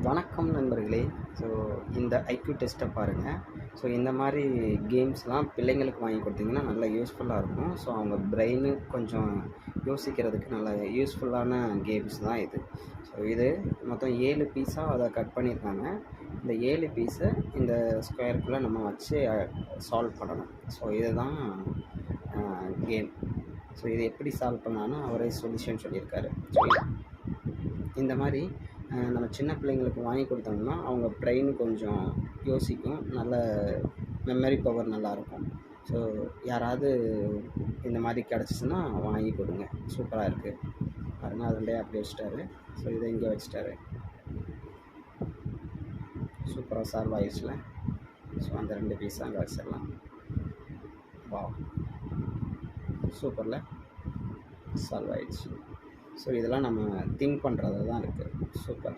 வணக்கம் நண்பர்களே. ஸோ இந்த ஐக்யூ டெஸ்ட்டை பாருங்கள். ஸோ இந்த மாதிரி கேம்ஸ்லாம் பிள்ளைங்களுக்கு வாங்கி கொடுத்தீங்கன்னா நல்லா யூஸ்ஃபுல்லாக இருக்கும். ஸோ அவங்க பிரெயினு கொஞ்சம் யோசிக்கிறதுக்கு நல்ல யூஸ்ஃபுல்லான கேம்ஸ் தான் இது. ஸோ இது மொத்தம் 7 பீஸாக அதை கட் பண்ணியிருக்காங்க. இந்த 7 பீஸை இந்த ஸ்கொயருக்குள்ளே நம்ம வச்சு சால்வ் பண்ணணும். ஸோ இதுதான் கேம். ஸோ இது எப்படி சால்வ் பண்ணலான்னு அவரே சொல்யூஷன் சொல்லியிருக்காரு. ஸோ இந்த மாதிரி நம்ம சின்ன பிள்ளைங்களுக்கு வாங்கி கொடுத்தோம்னா அவங்க பிரெயின் கொஞ்சம் யோசிக்கும், நல்ல மெமரி பவர் நல்லாயிருக்கும். ஸோ யாராவது இந்த மாதிரி கிடச்சிச்சின்னா வாங்கி கொடுங்க. சூப்பராக இருக்குது பாருங்கள். அதுலேயே அப்படி வச்சுட்டாரு. ஸோ இதை இங்கே வச்சுட்டாரு. சூப்பராக சால்வ் ஆகிடுச்சுல. ஸோ அந்த 2 பீஸ் அங்கே வச்சிடலாம். வா, சூப்பரில் சால்வ் ஆகிடுச்சு. ஸோ இதெல்லாம் நம்ம திங்க் பண்ணுறதுல தான் இருக்குது. சூப்பர்.